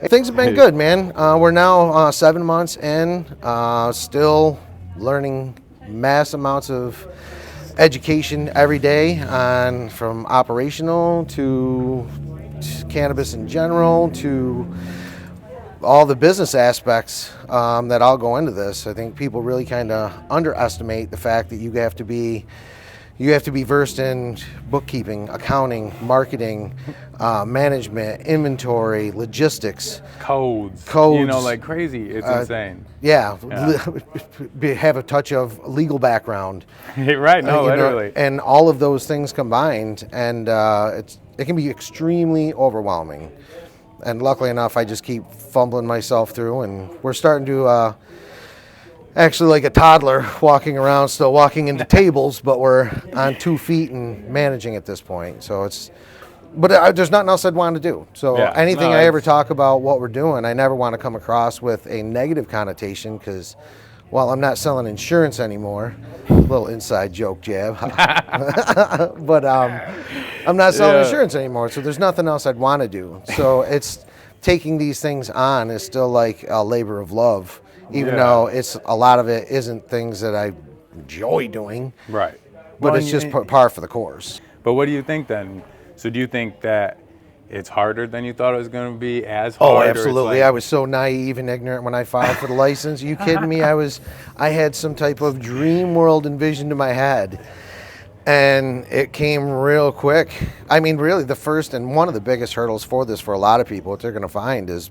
Things have been good, man. We're now 7 months in, still learning mass amounts of education every day on from operational to cannabis in general to all the business aspects that all go into this. I think people really kind of underestimate the fact that you have to be versed in bookkeeping, accounting, marketing, management, inventory, logistics, codes, like crazy. It's insane. Yeah. Have a touch of legal background. Right, no, literally. And all of those things combined, and it can be extremely overwhelming. And luckily enough, I just keep fumbling myself through, and we're starting to actually like a toddler walking around, still walking into tables, but we're on 2 feet and managing at this point. So there's nothing else I'd want to do. So anything I ever talk about what we're doing, I never want to come across with a negative connotation because, well, I'm not selling insurance anymore. Little inside joke jab. But I'm not selling insurance anymore, so there's nothing else I'd want to do. So it's taking these things on is still like a labor of love. Even though a lot of it isn't things that I enjoy doing. Right. But it's just par for the course. But what do you think then? So do you think that it's harder than you thought it was going to be, as hard? Oh, absolutely. I was so naive and ignorant when I filed for the license. Are you kidding me? I had some type of dream world envisioned in my head. And it came real quick. I mean, really, the first and one of the biggest hurdles for this for a lot of people, what they're going to find is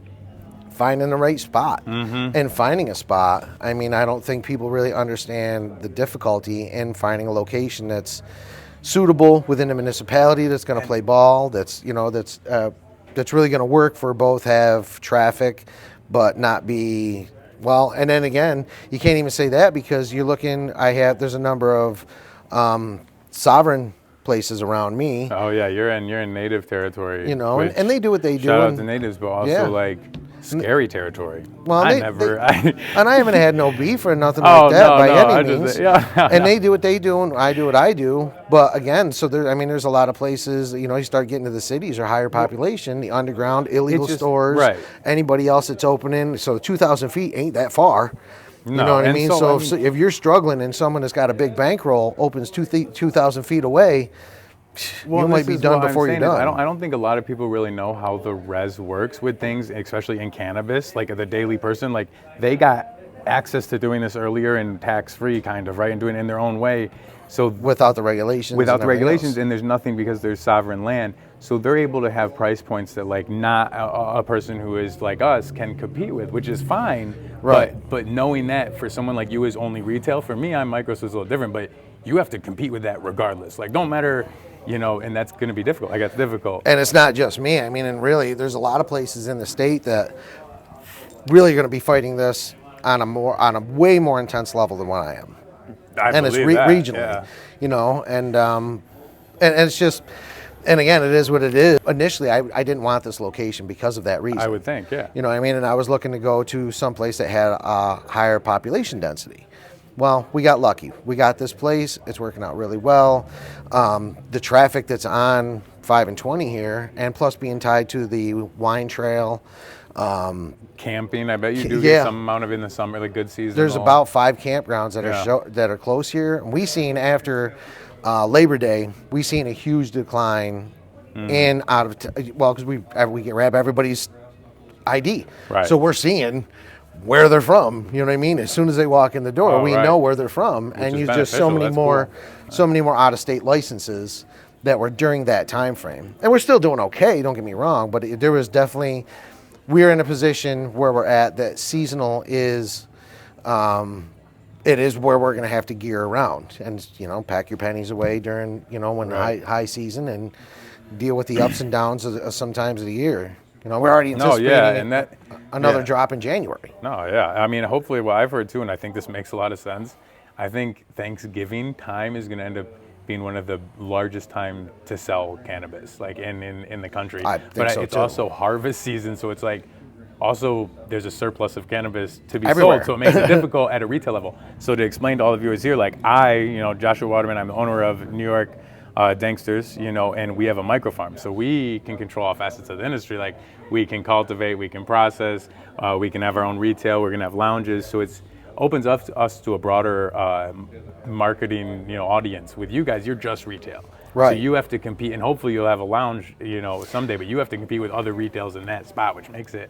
finding the right spot and finding a spot. I mean, I don't think people really understand the difficulty in finding a location that's suitable within a municipality that's going to play ball, that's really going to work for both, have traffic, but not be, well, and then again, you can't even say that because you're looking, there's a number of sovereign places around me. Oh yeah, you're in native territory. And they do what they do. Shout out to natives, but also scary territory. Well, and I haven't had no beef or nothing like that by any means. And they do what they do, and I do what I do. But again, so there's a lot of places. You start getting to the cities or higher population, the underground, illegal stores, anybody else that's opening. So 2,000 feet ain't that far. You know what I mean? So if you're struggling and someone that's got a big bankroll opens 2,000 feet away, you might be done before you're done. I don't think a lot of people really know how the res works with things, especially in cannabis. Like the daily person, like they got access to doing this earlier and tax-free kind of, right? And doing it in their own way. So without the regulations. And there's nothing because there's sovereign land. So they're able to have price points that like not a person who is like us can compete with, which is fine. Right. But knowing that for someone like you is only retail, for me, I'm micro, so it's a little different, but you have to compete with that regardless. Like don't matter, and that's going to be difficult. Like, it's difficult. And it's not just me. I mean, and really, there's a lot of places in the state that really are going to be fighting this on a way more intense level than what I am. And it's regionally, and it's just, and again, it is what it is. Initially, I didn't want this location because of that reason. I would think, yeah. You know what I mean? And I was looking to go to some place that had a higher population density. Well, we got lucky. We got this place. It's working out really well. The traffic that's on 5 and 20 here, and plus being tied to the wine trail. Camping, I bet you do get some amount of in the summer, like good season. There's about 5 campgrounds that are close here. And we seen after Labor Day, we seen a huge decline in because we grab everybody's ID. Right. So we're seeing where they're from, you know what I mean? As soon as they walk in the door, we know where they're from, and you just so many more out-of-state licenses that were during that time frame. And we're still doing okay, don't get me wrong, but there was definitely, we're in a position where we're at that seasonal is, it is where we're going to have to gear around and, pack your pennies away during, when high season and deal with the ups and downs of sometimes of the year. We're already anticipating another drop in January. I mean, hopefully what I've heard too, and I think this makes a lot of sense, I think Thanksgiving time is going to end up being one of the largest time to sell cannabis, like in the country. It's also harvest season, so it's like also there's a surplus of cannabis to be sold, so it makes it difficult at a retail level. So to explain to all the viewers here, like Joshua Waterman, I'm the owner of New York Danksters, and we have a microfarm, so we can control all facets of the industry. Like we can cultivate, we can process, we can have our own retail, we're gonna have lounges. So it's opens up us to a broader marketing, audience. With you guys, you're just retail, Right. So you have to compete, and hopefully you'll have a lounge, someday. But you have to compete with other retails in that spot, which makes it.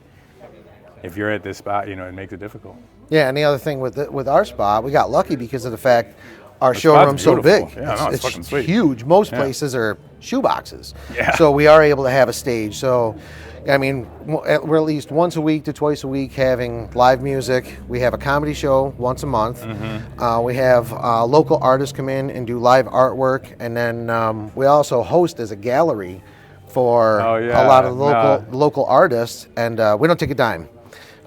If you're at this spot, it makes it difficult. Yeah, and the other thing with our spot, we got lucky because of the fact our The showroom's spot's so big. beautiful. Yeah, no, it's fucking sweet. Huge. Most places are shoeboxes. Yeah. So we are able to have a stage. So, I mean, we're at least once a week to twice a week having live music. We have a comedy show once a month. We have local artists come in and do live artwork, and then we also host as a gallery for a lot of local artists, and we don't take a dime.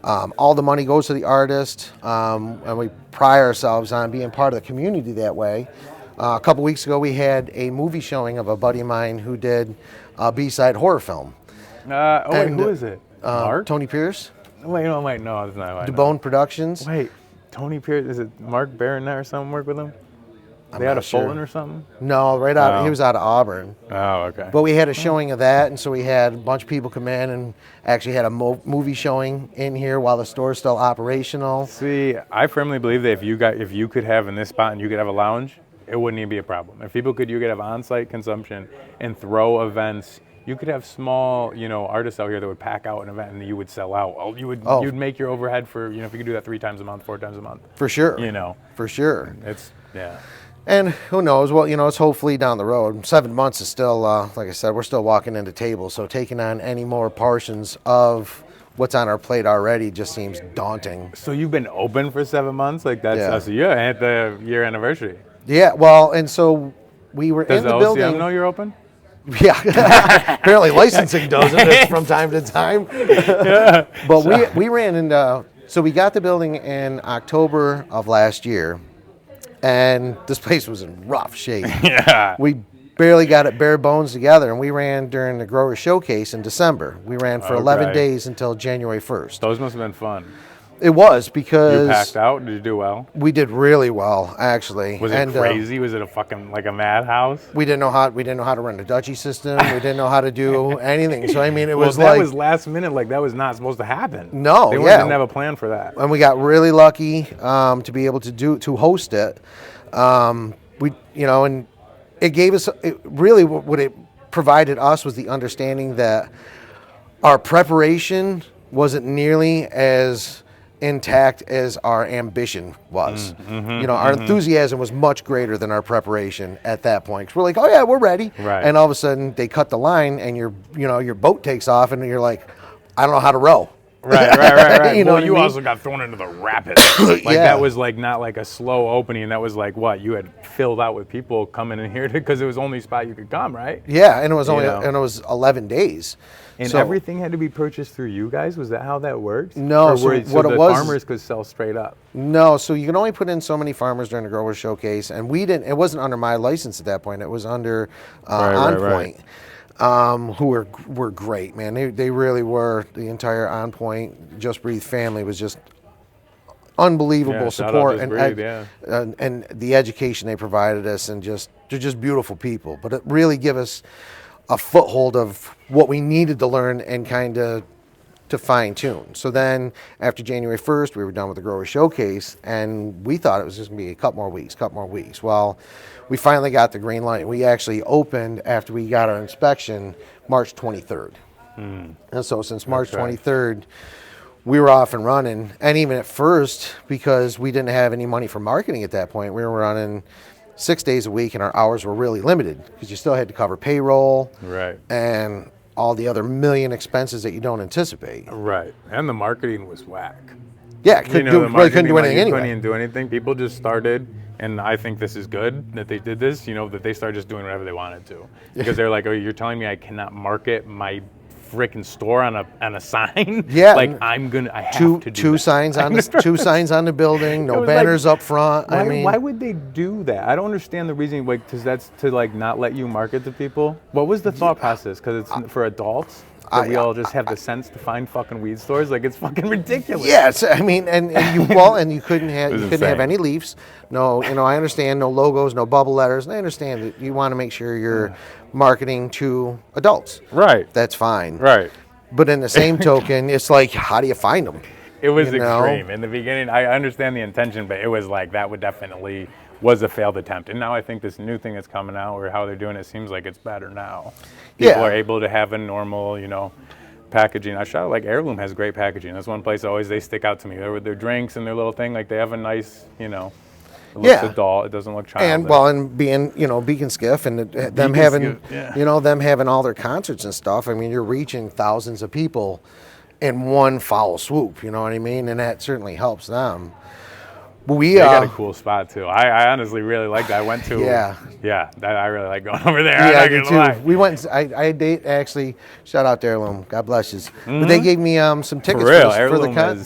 All the money goes to the artist, and we pride ourselves on being part of the community that way. A couple weeks ago, we had a movie showing of a buddy of mine who did a B-side horror film. Who is it? Mark? Tony Pierce, Wait, no, it's not. DeBone Productions. Wait, Tony Pierce, is it Mark Baronet or something work with him? They not out of sure. Fulton or something? No, he was out of Auburn. Oh, okay. But we had a showing of that, and so we had a bunch of people come in and actually had a movie showing in here while the store's still operational. See, I firmly believe that if you could have in this spot and you could have a lounge, it wouldn't even be a problem. If you could have on-site consumption and throw events. You could have small, artists out here that would pack out an event and you would sell out. You'd make your overhead for, if you could do that 3 times a month, 4 times a month. For sure. For sure. Yeah. And who knows? Well, it's hopefully down the road. 7 months is still, like I said, we're still walking into tables. So taking on any more portions of what's on our plate already just seems daunting. So you've been open for 7 months? Like that's at the year anniversary. Yeah, well, and so we were in the building. Does the LCM know you're open? Yeah, apparently licensing doesn't it from time to time. Yeah. But we ran into, so we got the building in October of last year, and this place was in rough shape. Yeah. We barely got it bare bones together, and we ran during the Grower Showcase in December. We ran for 11 days until January 1st. Those must have been fun. It was because... You packed out? Did you do well? We did really well, actually. Was it crazy? Was it a fucking, like a madhouse? We didn't know how to run the Dutchie system. We didn't know how to do anything. So, I mean, it was that was last minute. Like, that was not supposed to happen. No, They didn't have a plan for that. And we got really lucky to be able to host it. And it gave us, what it provided us was the understanding that our preparation wasn't nearly as intact as our ambition was. Our enthusiasm was much greater than our preparation at that point. 'Cause we're like, oh yeah, we're ready. Right. And all of a sudden they cut the line and your boat takes off and you're like, I don't know how to row. Right. You know well, what you I mean? also got thrown into the rapids. That was like not like a slow opening. That was like what you had filled out with people coming in here because it was the only spot you could come, right? Yeah, and it was and it was 11 days. And everything had to be purchased through you guys? Was that how that worked? No, so what the it was, farmers could sell straight up? No, so you can only put in so many farmers during the Grower Showcase, and we didn't. It wasn't under my license at that point. It was under On Point, who were great, man. They really were. The entire On Point Just Breathe family was just unbelievable support and the education they provided us, and they're just beautiful people. But it really gave us a foothold of what we needed to learn and kind of to fine tune. So then after January 1st, we were done with the Grower Showcase, and we thought it was just gonna be a couple more weeks. Well, we finally got the green light. We actually opened after we got our inspection March 23rd. And so since March 23rd, we were off and running. And even at first, because we didn't have any money for marketing at that point, we were running 6 days a week, and our hours were really limited because you still had to cover payroll and all the other million expenses that you don't anticipate. Right, and the marketing was whack. Yeah, couldn't do anything anyway. Couldn't do anything. People just started, and I think this is good that they did this. That they started just doing whatever they wanted to, because they're like, "Oh, you're telling me I cannot market my freaking store on a sign?" Yeah, like I have to do two that. signs on the building, no banners up front. Why would they do that? I don't understand the reasoning. Like, because that's to like not let you market to people. What was the thought process? Because it's for adults. that we all just have the sense to find fucking weed stores. Like, it's fucking ridiculous. Yes, I mean, and you couldn't have insane. any leaves. No, I understand no logos, no bubble letters. And I understand that you want to make sure you're marketing to adults. Right. That's fine. Right. But in the same token, it's like, how do you find them? It was extreme. In the beginning, I understand the intention, but it was like, that would definitely was a failed attempt. And now I think this new thing that's coming out, or how they're doing it, seems like it's better now. People are able to have a normal, packaging. I shout like Heirloom has great packaging. That's one place they stick out to me. With their drinks and their little thing, like they have a nice, it looks adult. It doesn't look childish. And being, Beacon Skiff and them having, them having all their concerts and stuff. I mean, you're reaching thousands of people in one foul swoop. You know what I mean? And that certainly helps them. They got a cool spot too. I honestly really like that. I went to I really like going over there. Yeah, I do too. We went. I date actually. Shout out to Heirloom. God bless you. But they gave me some tickets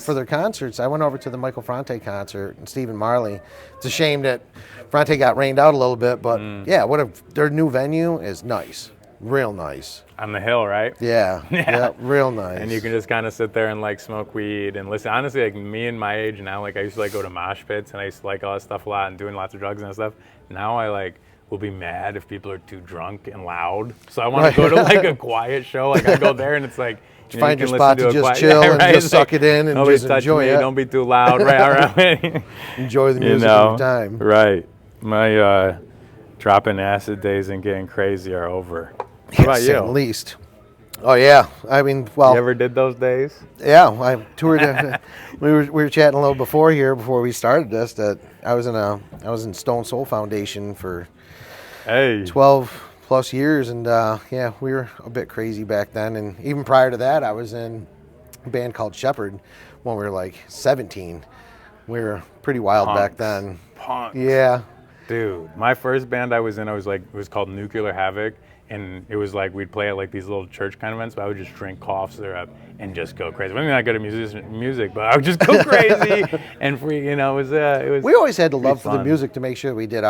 for their concerts. I went over to the Michael Franti concert and Stephen Marley. It's a shame that Franti got rained out a little bit, but their new venue is nice, real nice. On the hill, right? Yeah, real nice. And you can just kind of sit there and like smoke weed and listen. Honestly, like me and my age now, like I used to like go to mosh pits and I used to like all that stuff a lot and doing lots of drugs and stuff. Now I like will be mad if people are too drunk and loud. So I want to go to like a quiet show. Like I go there and it's like, find your spot to just chill and just suck it in and just enjoy it. Don't be too loud, right? Enjoy the music of your time. Right. My dropping acid days and getting crazy are over. What about you? At least. Oh yeah, I mean, well. You ever did those days? Yeah, I toured. we were chatting a little before we started this that I was in Stone Soul Foundation for 12 plus years, and we were a bit crazy back then. And even prior to that, I was in a band called Shepherd when we were like 17. We were pretty wild back then. Punks. Yeah. Dude, my first band I was in, it was called Nuclear Havoc. And it was like we'd play at like these little church kind of events, but I would just drink cough syrup and just go crazy. I mean, not good at music, but I would just go crazy and free. It was. We always had the love for the music to make sure we did.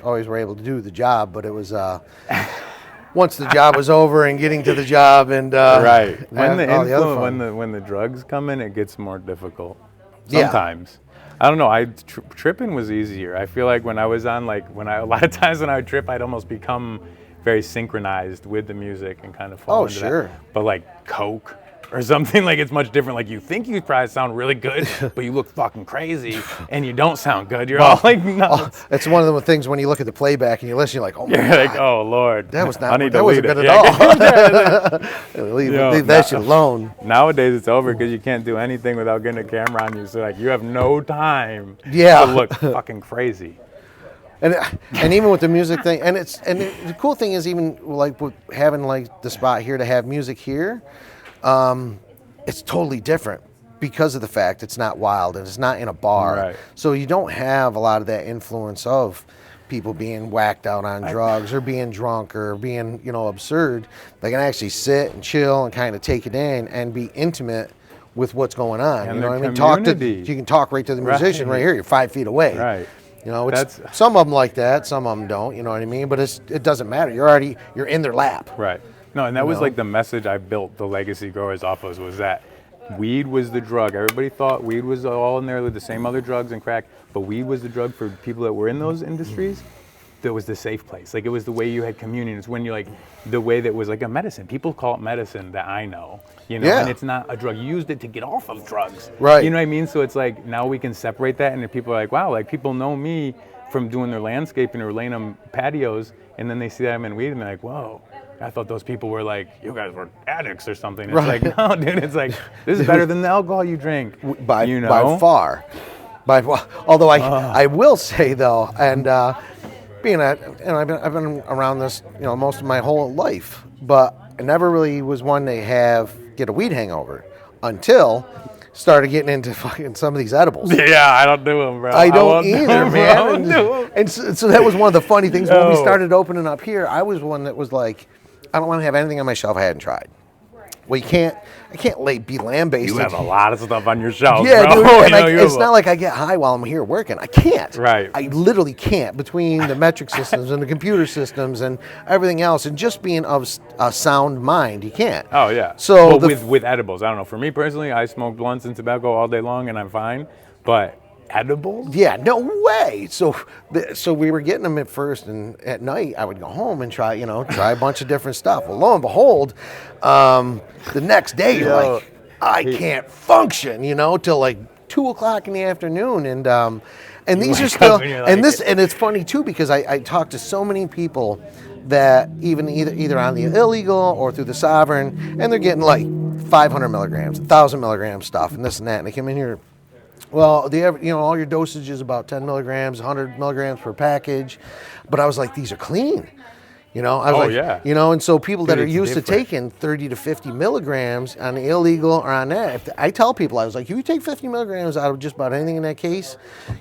Always were able to do the job, but it was once the job was over and getting to the job and right when the drugs come in, it gets more difficult sometimes. I don't know. Tripping was easier. I feel like when I was on a lot of times when I would trip, I'd almost become very synchronized with the music and kind of fall into that. But like coke or something, like it's much different. Like you think you probably sound really good, but you look fucking crazy and you don't sound good. You're all like nuts. It's one of the things when you look at the playback and you listen, you're like, oh my God. You're like, oh Lord. That wasn't good at all. Leave that shit alone. Nowadays it's over because you can't do anything without getting a camera on you. So like you have no time to look fucking crazy. And even with the music thing, and the cool thing is even like with having like the spot here to have music here, it's totally different because of the fact it's not wild and it's not in a bar. Right. So you don't have a lot of that influence of people being whacked out on drugs or being drunk or being absurd. They can actually sit and chill and kind of take it in and be intimate with what's going on. And you know what I mean? You can talk right to the musician right here. You're 5 feet away. Right. Some of them like that, some of them don't, you know what I mean? But it doesn't matter. You're in their lap. Right. No, and that was like the message I built the Legacy Growers off of was that weed was the drug. Everybody thought weed was all in there with the same other drugs and crack, but weed was the drug for people that were in those industries. That was the safe place. Like it was the way you had communion. It's when you like the way that was like a medicine. People call it medicine that I know, and it's not a drug. You used it to get off of drugs. Right. You know what I mean? So it's like now we can separate that, and people are like, wow, like people know me from doing their landscaping or laying them patios, and then they see that I'm in weed, and they're like, whoa. I thought those people were like, you guys were addicts or something. It's like, no, dude. It's like this is better than the alcohol you drink. By far. Although I will say though, and. I've been around this, most of my whole life, but I never really was one to get a weed hangover until started getting into fucking some of these edibles. Yeah, I don't do them, bro. I don't either, man. And so that was one of the funny things when we started opening up here. I was one that was like, I don't want to have anything on my shelf I hadn't tried. Well, I can't be land-based. You have a lot of stuff on your shelf, Yeah, bro. dude, and it's not like I get high while I'm here working. I can't. Right. I literally can't, between the metric systems and the computer systems and everything else, and just being of a sound mind, you can't. Oh yeah. So well, with edibles, I don't know. For me personally, I smoke blunts and tobacco all day long, and I'm fine. But edibles? Yeah, no way. So we were getting them at first, and at night I would go home and try a bunch of different stuff. Well, lo and behold, the next day you're like, I can't function, till like 2:00 in the afternoon, and these are still, and it's funny too, because I talk to so many people that either on the illegal or through the sovereign, and they're getting like 500 milligrams, 1,000 milligrams stuff, and this and that, and they come in here. Well, all your dosage is about 10 milligrams, 100 milligrams per package. But I was like, these are clean. And so people that are used to taking 30 to 50 milligrams on the illegal or on that, I tell people, I was like, if you take 50 milligrams out of just about anything in that case,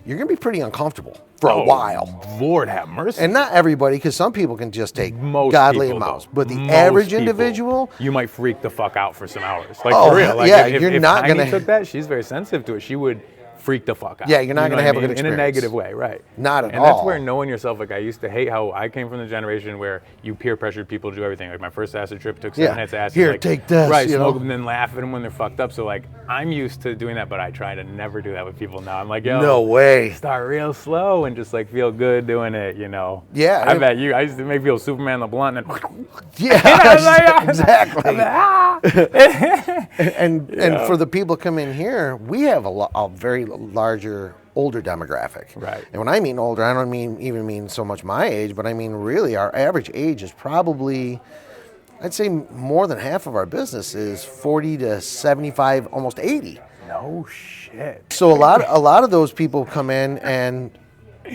you're going to be pretty uncomfortable for a while. Lord have mercy. And not everybody, because some people can just take Most godly people, amounts. though. But the Most average people, individual, you might freak the fuck out for some hours. Like, for real. Like, yeah, if you're not Tiny going to took that, she's very sensitive to it. She would freak the fuck out. Yeah, you're not going to have a good In experience. a negative way, right. Not at all. And that's where knowing yourself, like I used to hate how I came from the generation where you peer pressured people to do everything. Like my first acid trip took 7 hits of acid. Here, like, take this. Right, smoke them and then laugh at them when they're fucked up. So like, I'm used to doing that, but I try to never do that with people now. I'm like, yo. No way. Start real slow and just like feel good doing it, Yeah. I bet I used to make people Superman the blunt and then Yeah, exactly. And and for the people come in here, we have a very larger, older demographic. Right. And when I mean older, I don't even mean so much my age, but I mean really our average age is probably, I'd say more than half of our business is 40 to 75, almost 80. No shit. So a lot of those people come in and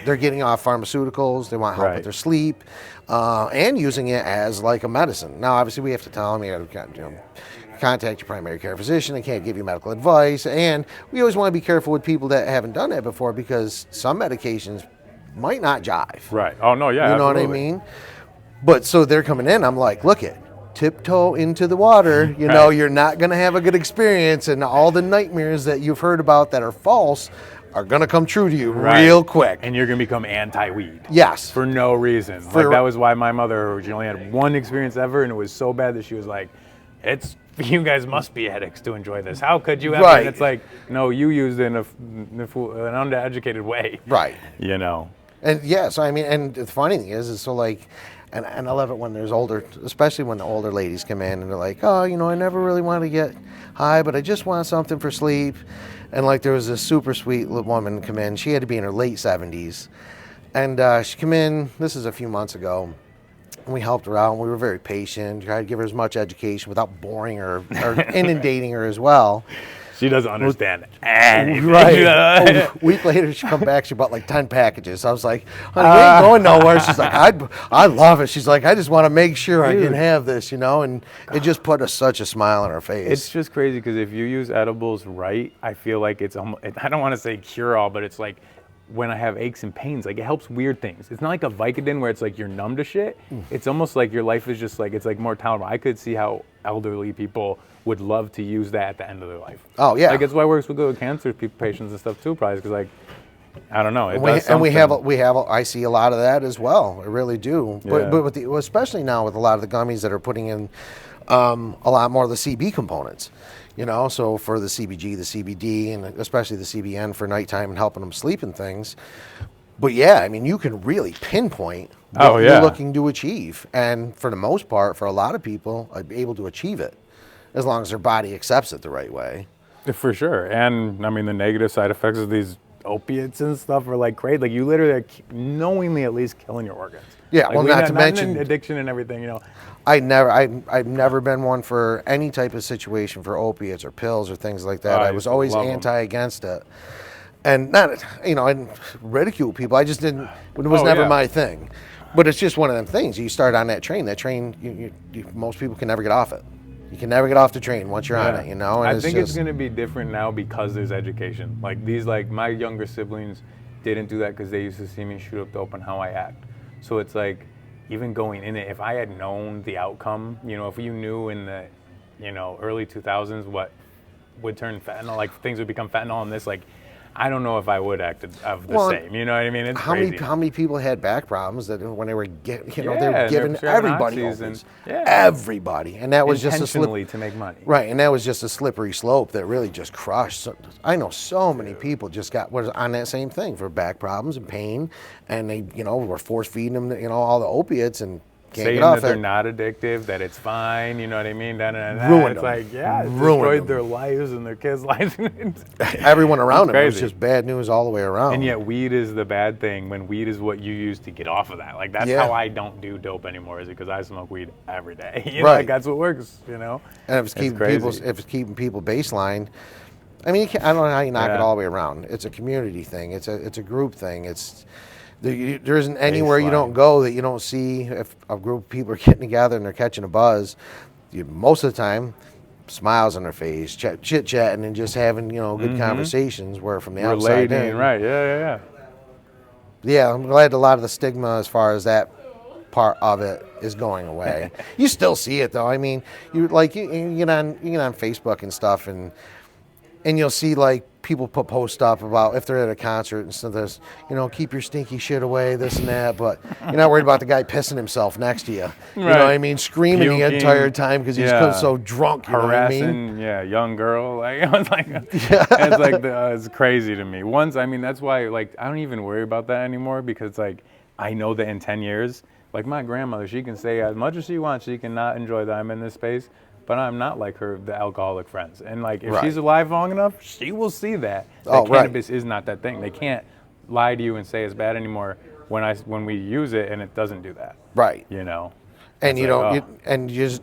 they're getting off pharmaceuticals. They want help with their sleep, and using it as like a medicine. Now, obviously, we have to tell them you got to contact your primary care physician. They can't give you medical advice, and we always want to be careful with people that haven't done that before, because some medications might not jive. Right. Oh no. Yeah. You know what I mean? But so they're coming in. I'm like, look it. Tiptoe into the water, you're not going to have a good experience, and all the nightmares that you've heard about that are false are going to come true to you real quick. And you're going to become anti-weed. Yes. For no reason. Like that was why my mother, she only had one experience ever, and it was so bad that she was like, you guys must be addicts to enjoy this. How could you ever? Right. And it's like, no, you used it in an undereducated way. Right. And yeah, so I mean, and the funny thing is so like, and I love it when there's especially when the older ladies come in and they're like, oh, I never really wanted to get high, but I just want something for sleep. And like there was this super sweet woman come in. She had to be in her late 70s. And she came in, this is a few months ago, and we helped her out. And we were very patient, tried to give her as much education without boring her or inundating her as well. She doesn't understand anything. Right. A week later, she come back. She bought like 10 packages. I was like, honey, we ain't going nowhere. She's like, I love it. She's like, I just want to make sure I can have this, and it just put such a smile on her face. It's just crazy because if you use edibles right, I feel like it's almost, I don't want to say cure-all, but it's like when I have aches and pains, like it helps weird things. It's not like a Vicodin where it's like you're numb to shit. It's almost like your life is just like, it's like more tolerable. I could see how elderly people would love to use that at the end of their life. Oh yeah, like it's why it works with cancer patients and stuff too, probably because like I don't know. I see a lot of that as well. I really do. Yeah. But especially now with a lot of the gummies that are putting in a lot more of the CB components. So for the CBG, the CBD, and especially the CBN for nighttime and helping them sleep and things. But yeah, I mean, you can really pinpoint what you're looking to achieve, and for the most part, for a lot of people, I'd be able to achieve it as long as their body accepts it the right way. For sure. And I mean, the negative side effects of these opiates and stuff are like crazy. Like you literally are knowingly at least killing your organs. Yeah, like, well, not to mention addiction and everything. I've never been one for any type of situation for opiates or pills or things like that. I was always against it, and not I ridicule people. I just didn't. It was never my thing. But it's just one of them things. You start on that train. That train, most people can never get off it. You can never get off the train once you're on it, And I think it's going to be different now because there's education. Like my younger siblings didn't do that because they used to see me shoot up dope and how I act. So it's like, even going in it, if I had known the outcome, if you knew in the you know, early 2000s, what would turn fentanyl, like things would become fentanyl in this, like, I don't know if I would act of the same. You know what I mean? It's crazy. How many people had back problems that when they were they were Yeah, giving they're prescribing everybody oxys opioids. yeah. Everybody, and that was just a Intentionally to make money. right, and that was just a slippery slope that really just crushed. So, I know so many people just was on that same thing for back problems and pain, and they were force feeding them all the opiates and can't saying get off that they're it. not addictive, that it's fine, you know what I mean? Ruined it's them. like, yeah, it Ruined destroyed them. their lives and their kids' lives. Everyone around them, it was crazy. just bad news all the way around. And yet weed is the bad thing when weed is what you use to get off of that. Like, that's Yeah. how I don't do dope anymore, is because I smoke weed every day. You know, Right. like, that's what works, you know? And if it's keeping people baseline, I mean, I don't know how you knock it all the way around. It's a community thing. It's a group thing. There isn't anywhere you don't go that you don't see if a group of people are getting together and they're catching a buzz. Most of the time, smiles on their face, chit chatting, and just having good conversations. Where from the outside in, Right? Yeah. yeah, I'm glad a lot of the stigma as far as that part of it is going away. You still see it though. I mean, you get on Facebook and stuff, and you'll see like people put posts up about if they're at a concert and stuff. There's keep your stinky shit away, this and that, but you're not worried about the guy pissing himself next to you. You know what I mean? Screaming the entire time because he's so drunk. You Harassing, know what I mean? young girl. Like, it's like, it's like it's crazy to me. I mean, that's why like I don't even worry about that anymore, because like I know that in 10 years, like my grandmother, she can say as much as she wants, she cannot enjoy that I'm in this space. But I'm not like the alcoholic friends. And like, if she's alive long enough, she will see that cannabis is not that thing. They can't lie to you and say it's bad anymore when we use it, and it doesn't do that. Right. You know. And the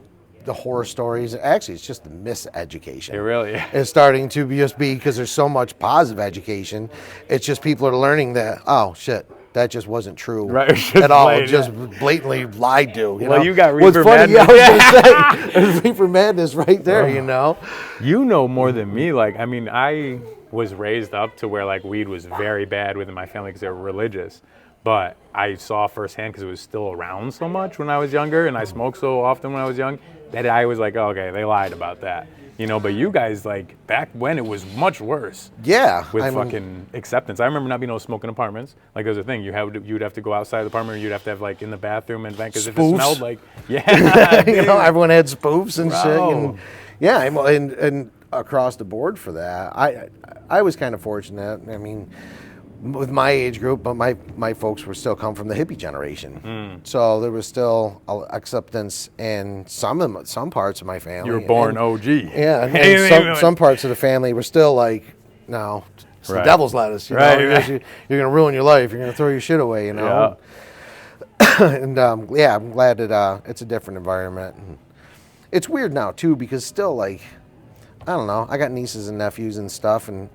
horror stories. Actually, it's just the miseducation. It really is. It's starting to just be because there's so much positive education. It's just people are learning that, oh shit, that just wasn't true at all. Just blatantly lied to. You got Reefer Madness. Madness. I was gonna say, there's Reefer Madness right there. You know more than me. Like, I mean, I was raised up to where like weed was very bad within my family because they were religious. But I saw firsthand because it was still around so much when I was younger, and I smoked so often when I was young, that I was like, oh, okay, they lied about that. But you guys, like, back when it was much worse. Yeah. With fucking acceptance. I remember not being able to smoke in apartments. Like, there's a thing. You'd have to go outside the apartment, or you'd have to have, like, in the bathroom and vent, because if it smelled like, everyone had spoofs and shit. And, and across the board for that. I was kind of fortunate. I mean, with my age group, but my folks were still come from the hippie generation, so there was still acceptance in some parts of my family. You were born OG. Yeah, and some parts of the family were still like, no, it's the devil's lettuce. You're gonna ruin your life. You're gonna throw your shit away. And I'm glad that it's a different environment. And it's weird now too, because still, like, I don't know. I got nieces and nephews and stuff, and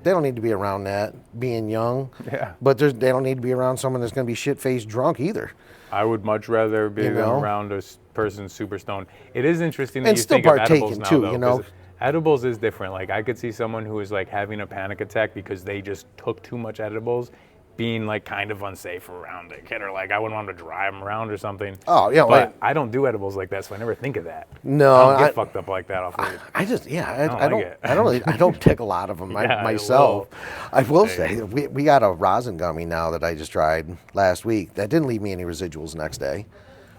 they don't need to be around that, being young. Yeah. But they don't need to be around someone that's going to be shit-faced drunk either. I would much rather be around a person super stoned. It is interesting that you think of edibles now, though. Because edibles is different. Like, I could see someone who is like having a panic attack because they just took too much edibles, being like kind of unsafe around a kid, or like I wouldn't want to drive them around or something. Oh yeah, but I don't do edibles like that, so I never think of that. No, I don't get fucked up like that off weed. I don't take a lot of them myself. I will say we got a rosin gummy now that I just tried last week that didn't leave me any residuals the next day.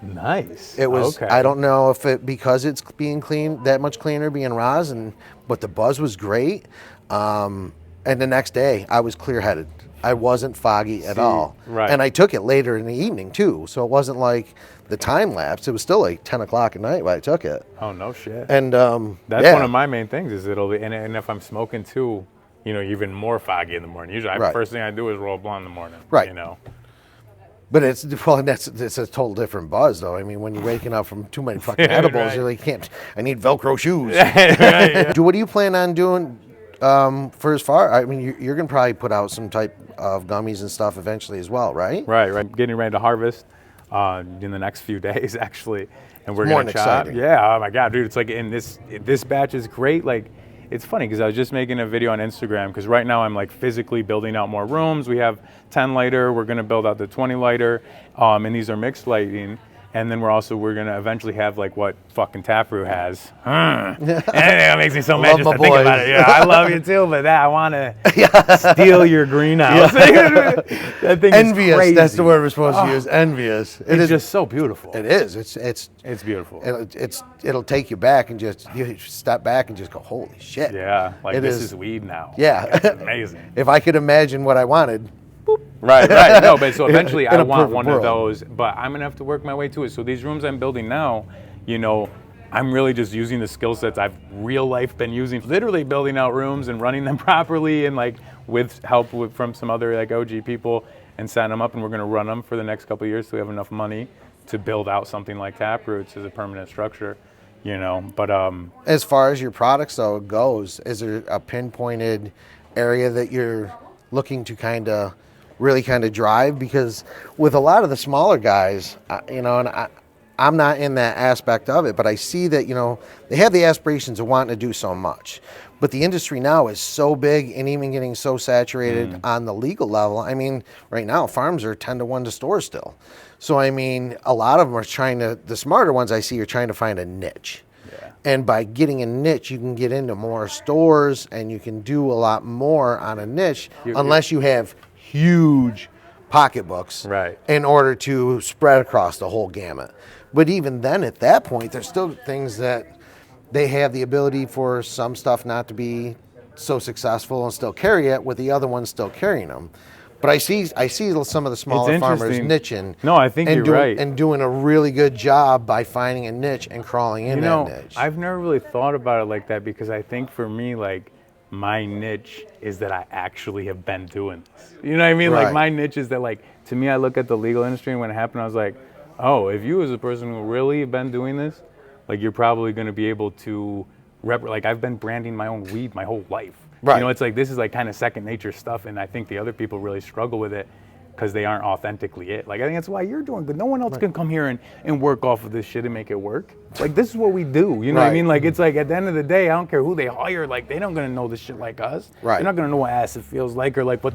Nice. It was. I don't know if because it's being clean, that much cleaner being rosin, but the buzz was great. And the next day I was clear-headed. I wasn't foggy at all. Right. And I took it later in the evening too, so it wasn't like the time lapse. It was still like 10 o'clock at night when I took it. Oh, no shit. And that's one of my main things is and if I'm smoking too, even more foggy in the morning. Usually first thing I do is roll a blunt in the morning. Right. But it's a total different buzz though. I mean, when you're waking up from too many fucking edibles, you're like, I need Velcro shoes. What do you plan on doing for as far? I mean, you're gonna probably put out some type of gummies and stuff eventually as well, right? Right. Getting ready to harvest in the next few days, actually, and we're gonna chop. Exciting. Yeah. Oh my god, dude! It's like this batch is great. Like, it's funny because I was just making a video on Instagram because right now I'm like physically building out more rooms. We have 10 lighter. We're gonna build out the 20 lighter, and these are mixed lighting. And then we're gonna eventually have like what fucking Taproot has. And that makes me so mad just to think about it. Yeah, I love you too, but I want to steal your greenhouse. That thing envious. is crazy. That's the word we're supposed to use. Envious. It's just so beautiful. It is. It's beautiful. It'll take you back and just you step back and just go, holy shit. Yeah, like this is weed now. Yeah, it's amazing. If I could imagine what I wanted. Boop. Right. No, but so eventually I want one world. of those, but I'm gonna have to work my way to it. So these rooms I'm building now, you know, I'm really just using the skill sets I've real life been using, literally building out rooms and running them properly, and like with help from some other like OG people, and setting them up. And we're gonna run them for the next couple of years so we have enough money to build out something like Taproots as a permanent structure, you know. But as far as your products though goes, is there a pinpointed area that you're looking to really drive? Because with a lot of the smaller guys, you know, and I'm not in that aspect of it, but I see that, you know, they have the aspirations of wanting to do so much. But the industry now is so big and even getting so saturated on the legal level. I mean, right now, farms are 10-to-1 to stores still. So, I mean, a lot of them are the smarter ones I see are trying to find a niche. yeah. And by getting a niche, you can get into more stores and you can do a lot more on a niche, unless you have huge pocketbooks Right. in order to spread across the whole gamut. But even then, at that point, there's still things that they have the ability for some stuff not to be so successful and still carry it, with the other ones still carrying them. But I see some of the smaller farmers niching. No, I think you're right. And doing a really good job by finding a niche and crawling in that niche. I've never really thought about it like that, because I think for me, like, my niche is that I actually have been doing this. You know what I mean? Right. Like, my niche is that, like, to me, I look at the legal industry, and when it happened, I was like, oh, if you as a person who really have been doing this, like, you're probably going to be able to like, I've been branding my own weed my whole life. Right. You know, it's like, this is like kind of second nature stuff, and I think the other people really struggle with it because they aren't authentically it. Like, I think that's why you're doing good. No one else can come here and work off of this shit and make it work. Like, this is what we do. You know what I mean? Like, it's like, at the end of the day, I don't care who they hire. Like, they don't gonna know this shit like us. Right. They're not gonna know what acid feels like, or like what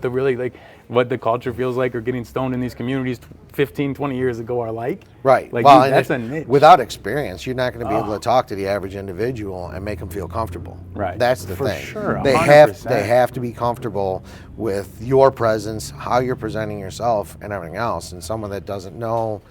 the culture feels like, or getting stoned in these communities 15, 20 years ago are like. Right. Like, well, that's a niche. Without experience, you're not going to be able to talk to the average individual and make them feel comfortable. Right. That's the For thing. sure, They 100%. have to be comfortable with your presence, how you're presenting yourself, and everything else. And someone that doesn't know,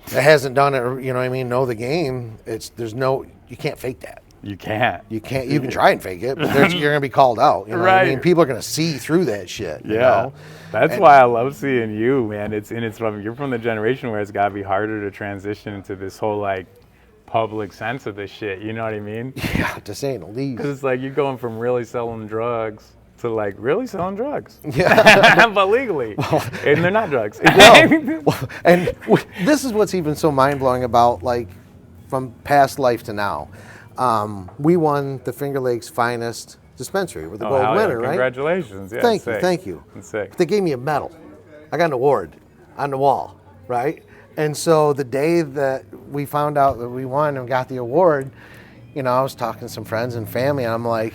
that hasn't done it, you know what I mean, know the game, you can't fake that. You can't. You can try and fake it, but you're going to be called out. You know what I mean? People are going to see through that shit. Yeah. You know? That's why I love seeing you, man. You're from the generation where it's got to be harder to transition into this whole, like, public sense of this shit. You know what I mean? Yeah, to say the least. Because it's like you're going from really selling drugs to, like, really selling drugs. Yeah. But legally. And they're not drugs. And this is what's even so mind-blowing about, like, from past life to now. We won the Fingerlakes finest dispensary with the gold winner, right? Congratulations. Yeah, Thank you. That's sick. They gave me a medal. I got an award on the wall, right? And so the day that we found out that we won and got the award, you know, I was talking to some friends and family, and I'm like,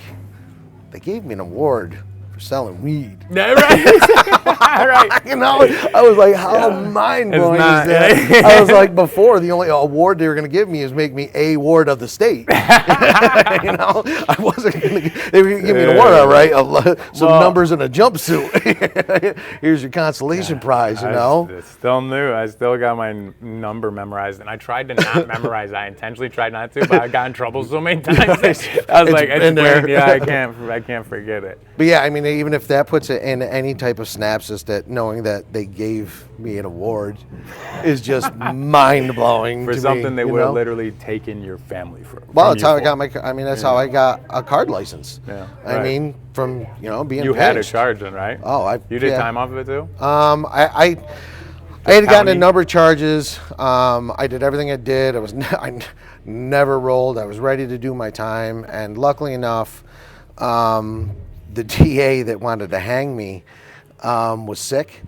they gave me an award for selling weed. Yeah, right. Right. You know, I was like, how mind-blowing is that? I was like, before, the only award they were going to give me is make me a ward of the state. You know, I wasn't going to, they were going to give me an award, all right, some numbers in a jumpsuit. Here's your consolation prize, you know. It's still new. I still got my number memorized, and I tried to not memorize. I intentionally tried not to, but I got in trouble so many times. I was like, I can't forget it. But yeah, I mean, even if that puts it in any type of synopsis, that knowing that they gave me an award is just mind-blowing for to something me, they would have literally taken your family from. Well, that's how I got that's how I got a card license. Yeah, I mean, from, you know, being You pinched. had a charge then, right? Oh, You did time off of it too? I had gotten a number of charges. I did everything I did. I never rolled. I was ready to do my time, and luckily enough, the DA that wanted to hang me was sick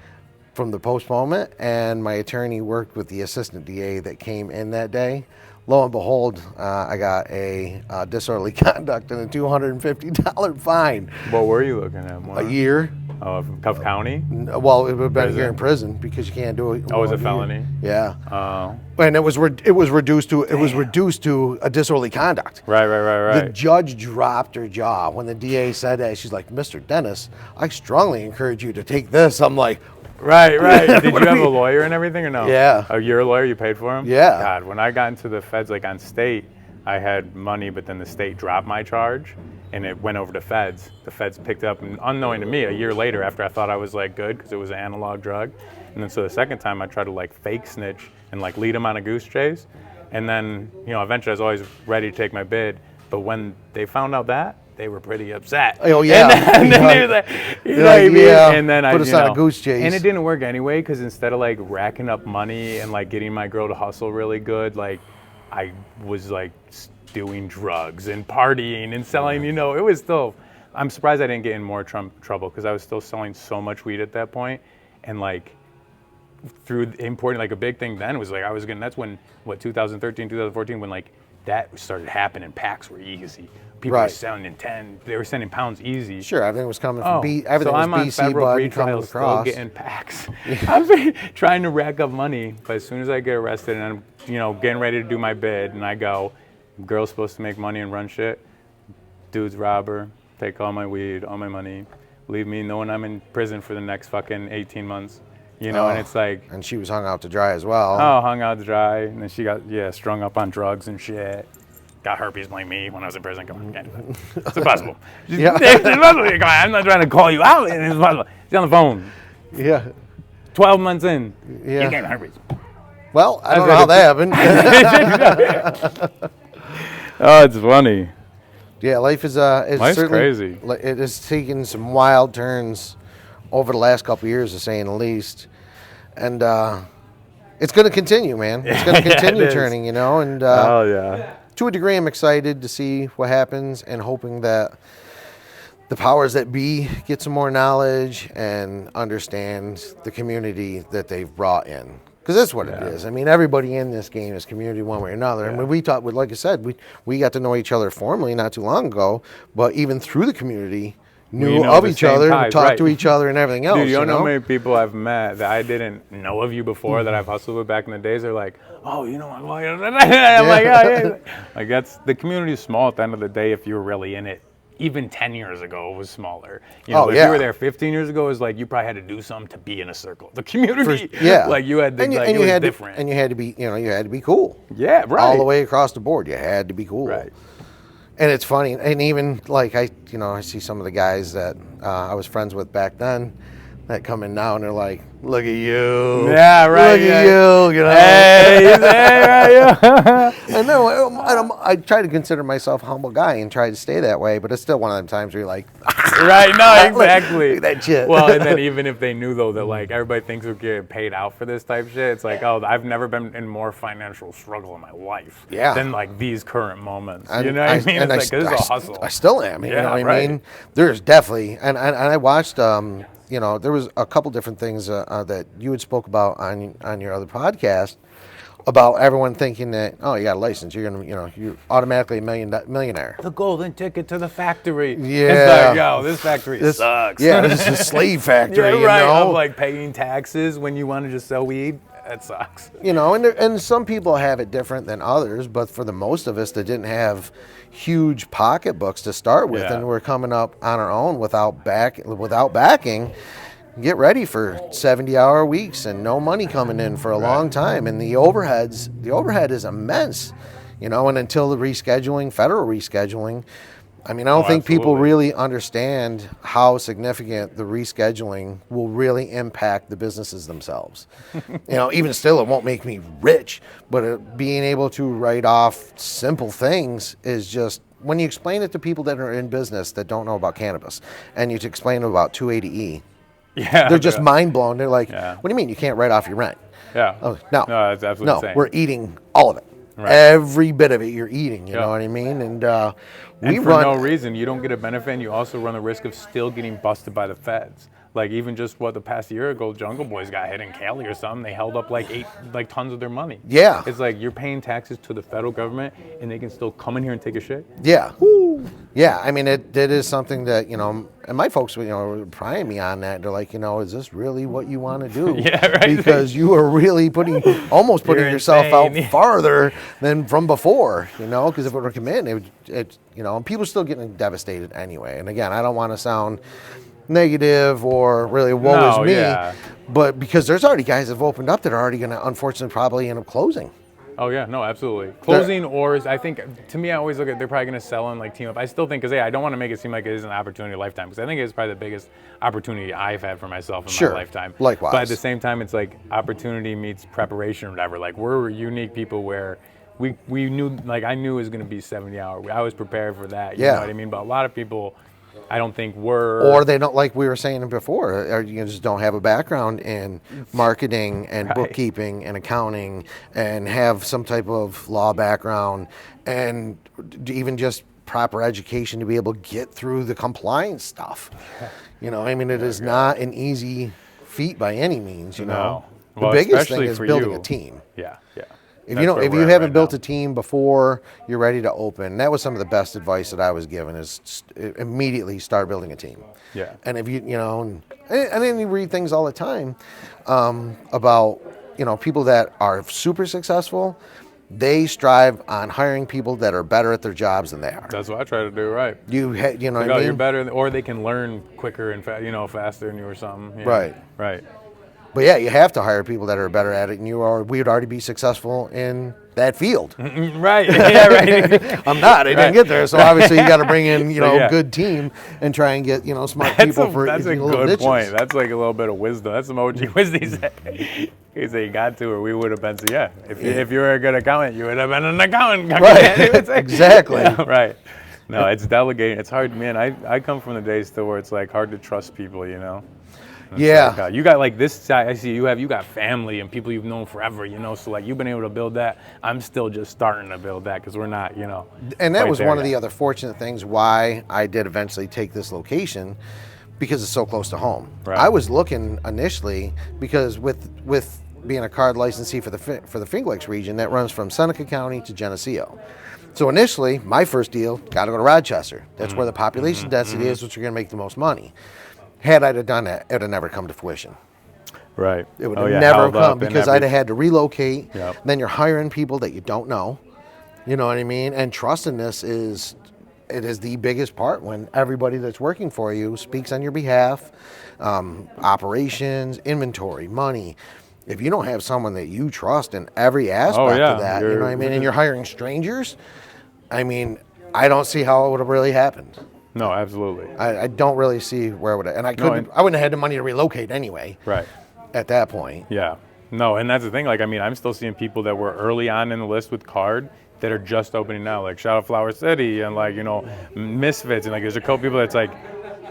from the postponement, and my attorney worked with the assistant DA that came in that day. Lo and behold, I got a disorderly conduct and a $250 fine. What were you looking at? More? A year. Of Cuff County? Well, it would have been Prison? here in prison because you can't do it. Oh, it was a felony? Yeah. Oh. And it was reduced to a disorderly conduct. Right. The judge dropped her jaw when the DA said that. She's like, Mr. Dennis, I strongly encourage you to take this. I'm like, Right. Did you have a lawyer and everything or no? Yeah. Oh, you're a lawyer? You paid for him? Yeah. God, when I got into the feds, like on state, I had money, but then the state dropped my charge and it went over to feds. The feds picked it up, and unknowing to me, a year later after I thought I was like good because it was an analog drug. And then so the second time I tried to like fake snitch and like lead them on a goose chase. And then, eventually I was always ready to take my bid. But when they found out that, they were pretty upset. Oh, yeah. And then they was like, you know what I mean? Yeah, and then put us on a goose chase. And it didn't work anyway because instead of like racking up money and like getting my girl to hustle really good, like I was like doing drugs and partying and selling, it was still, I'm surprised I didn't get in more trouble because I was still selling so much weed at that point. And like through importing, like a big thing then was like that's when, 2013, 2014, when like that started happening. Packs were easy. People were selling in 10, they were sending pounds easy. Sure, everything was coming from everything so was I'm on BC, federal bud, coming pretrial still across. getting packs. I'm trying to rack up money, but as soon as I get arrested and I'm, getting ready to do my bid and I go, girl's supposed to make money and run shit, dude's robber, take all my weed, all my money, leave me knowing I'm in prison for the next fucking 18 months. And it's like... And she was hung out to dry as well. Oh, hung out to dry. And then she got, strung up on drugs and shit. Got herpes like me when I was in prison. Come on, it's impossible. Yeah. It's impossible. I'm not trying to call you out. It's impossible. She's on the phone. Yeah. 12 months in. Yeah. You got herpes. Well, I don't know how that happened. Oh, it's funny. Yeah, life is Life's certainly crazy. It has taken some wild turns over the last couple of years, to say the least, and it's going to continue, man. It's going to continue turning, and Oh yeah. to a degree, I'm excited to see what happens and hoping that the powers that be get some more knowledge and understand the community that they've brought in. Because that's what it is. I mean, everybody in this game is community one way or another. Yeah. And when we talked, like I said, we got to know each other formally not too long ago, but even through the community, knew know of the each same other, ties, talked right. to each other and everything else. Dude, you don't know how many people I've met that I didn't know of you before that I've hustled with back in the days. They're like, oh, I'm like, oh, yeah. Like, that's, the community is small at the end of the day if you were really in it. Even 10 years ago, it was smaller. If you were there 15 years ago, it was like you probably had to do something to be in a circle. The community, like you had to, it was different. And you had to be, you had to be cool. Yeah, right. All the way across the board, you had to be cool. Right. And it's funny, and even like I see some of the guys that I was friends with back then that come in now and they're like, "Look at you, yeah, right, look at you, Hey, yeah. And then I try to consider myself a humble guy and try to stay that way, but it's still one of them times where you're like, right, no, exactly. Look at that shit. Well, and then even if they knew though that like everybody thinks we're getting paid out for this type of shit, it's like, oh, I've never been in more financial struggle in my life than like these current moments. You know what I mean? It's like, this is a hustle. I still am. You know what I mean? There's definitely, and I watched, there was a couple different things that you had spoke about on your other podcast about everyone thinking that, oh, you got a license, you're gonna, you're automatically a millionaire. The golden ticket to the factory. Yeah. It's like, yo, this factory sucks. Yeah, this is a slave factory. Yeah, right. You know? Of like paying taxes when you want to just sell weed. That sucks. And some people have it different than others, but for the most of us that didn't have huge pocketbooks to start with, and we're coming up on our own without backing, get ready for 70-hour weeks and no money coming in for a long time, and the overhead is immense, and until the federal rescheduling. I mean, I don't think people really understand how significant the rescheduling will really impact the businesses themselves. Even still, it won't make me rich, but being able to write off simple things is just, when you explain it to people that are in business that don't know about cannabis, and you explain about 280E, they're just mind blown. They're like, what do you mean you can't write off your rent? Yeah. Oh, no, that's absolutely insane. We're eating all of it. Right. Every bit of it you're eating, you know what I mean? And for no reason, you don't get a benefit, and you also run the risk of still getting busted by the feds. Like even just the past year ago, Jungle Boys got hit in Cali or something. They held up like tons of their money. Yeah. It's like you're paying taxes to the federal government and they can still come in here and take a shit. Yeah. Woo. Yeah. I mean, it is something that, and my folks, were prying me on that. They're like, is this really what you want to do? Yeah, right. Because you are really almost putting yourself insane. out farther than from before, because if it were to come in, and people are still getting devastated anyway. And again, I don't want to sound negative or really woe is me, but because there's already guys that have opened up that are already going to unfortunately probably end up closing. Oh yeah, no, absolutely. Closing, or I think, to me, I always look at, they're probably going to sell and team up. I still think, because I don't want to make it seem like it is an opportunity of a lifetime, because I think it's probably the biggest opportunity I've had for myself in my lifetime. Likewise. But at the same time, it's like opportunity meets preparation or whatever. Like we're unique people where we knew, I knew it was going to be 70 hours. I was prepared for that. You know what I mean? But a lot of people, I don't think or they don't, like we were saying before, or you just don't have a background in marketing and bookkeeping and accounting and have some type of law background and even just proper education to be able to get through the compliance stuff. I mean, it is not an easy feat by any means, No. The biggest thing is building a team. Yeah. If you haven't built a team before you're ready to open, that was some of the best advice that I was given, is immediately start building a team. Yeah. And if and then you read things all the time about, people that are super successful, they strive on hiring people that are better at their jobs than they are. That's what I try to do, right? You know what I mean? You're better, or they can learn quicker and faster than you or something. Right. Right. But yeah, you have to hire people that are better at it, and we would already be successful in that field. Right. Yeah, right. I'm not. I didn't get there, so obviously you got to bring in, good team and try and get, smart people for That's a good niches. point. That's like a little bit of wisdom. That's some OG wisdom. He said you got to, or we would have been. So yeah, if you were a good accountant, you would have been an accountant. Right. Exactly. Yeah, right. No, it's delegating. It's hard, man. I come from the days still where it's hard to trust people. Yeah. You got this side. I see you got family and people you've known forever. So you've been able to build that. I'm still just starting to build that because we're not. And that was one of the other fortunate things why I did eventually take this location, because it's so close to home. Right. I was looking initially because with being a card licensee for the Fingerlakes region that runs from Seneca County to Geneseo. So initially, my first deal, got to go to Rochester. That's where the population density is, which you're going to make the most money. Had I done that, it would have never come to fruition. Right. It would have never come because I'd have had to relocate. Yep. Then you're hiring people that you don't know. You know what I mean? And trust in this is the biggest part when everybody that's working for you speaks on your behalf. Operations, inventory, money. If you don't have someone that you trust in every aspect of that, you know what I mean? And you're hiring strangers, I mean, I don't see how it would have really happened. No, absolutely. I don't really see where it would have, and I wouldn't have had the money to relocate anyway. Right. At that point. Yeah. No, and that's the thing. I'm still seeing people that were early on in the list with card that are just opening now, like Shout Out Flower City and Misfits, and there's a couple people that's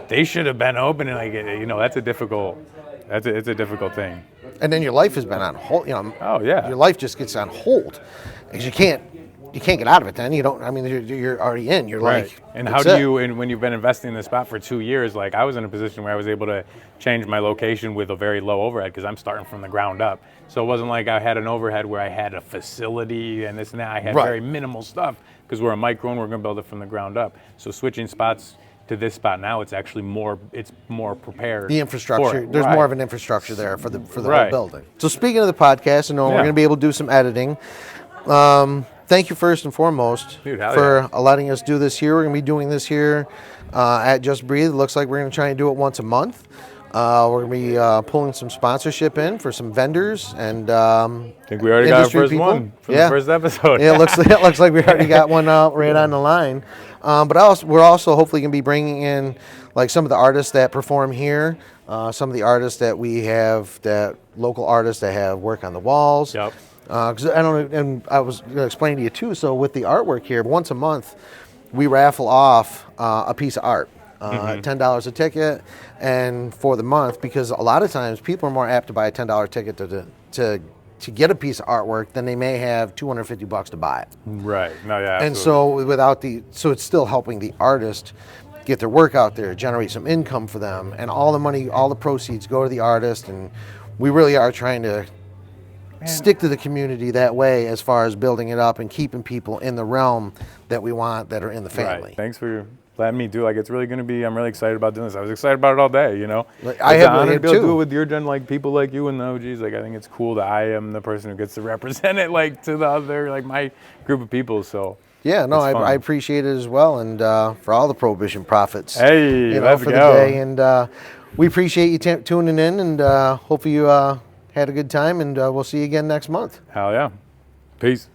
they should have been open, and it's a difficult thing. And then your life has been on hold. Oh yeah. Your life just gets on hold because you can't get out of it. Then you don't. I mean, you're already in. You're right. like. And how do you? And when you've been investing in the spot for 2 years, I was in a position where I was able to change my location with a very low overhead because I'm starting from the ground up. So it wasn't like I had an overhead where I had a facility and this and that. I had very minimal stuff because we're a micro and we're going to build it from the ground up. So switching spots to this spot now, it's actually more prepared. The infrastructure, there's more of an infrastructure there for the whole building. So speaking of the podcast, we're going to be able to do some editing. Thank you first and foremost for letting us do this here. We're going to be doing this here at Just Breathe. It looks like we're going to try and do it once a month. We're going to be pulling some sponsorship in for some vendors and I think we already got our first one from the first episode. Yeah, it looks like we already got one right on the line. But we're also hopefully going to be bringing in some of the artists that perform here, some of the artists that we have, local artists that have work on the walls. Yep. Because I don't know, and I was going to explain to you too. So with the artwork here, once a month, we raffle off a piece of art, $10 a ticket, and for the month, because a lot of times people are more apt to buy a $10 ticket to get a piece of artwork than they may have $250 to buy it. Right. No, yeah. And so so it's still helping the artist get their work out there, generate some income for them, and all the money, all the proceeds go to the artist. And we really are trying to stick to the community that way as far as building it up and keeping people in the realm that we want, that are in the family. Right. Thanks for letting me do. Like, it's really going to be. I'm really excited about doing this. I was excited about it all day. You know, I it's have an honor to be able to too. do it with your gen, like people like you and the OGs. Like, I think it's cool that I am the person who gets to represent it, like to the other, like my group of people. So. Yeah, no, I appreciate it as well, and for all the Prohibition prophets. Hey, let's for go. the day, and we appreciate you tuning in, and hopefully you had a good time, and we'll see you again next month. Hell yeah. Peace.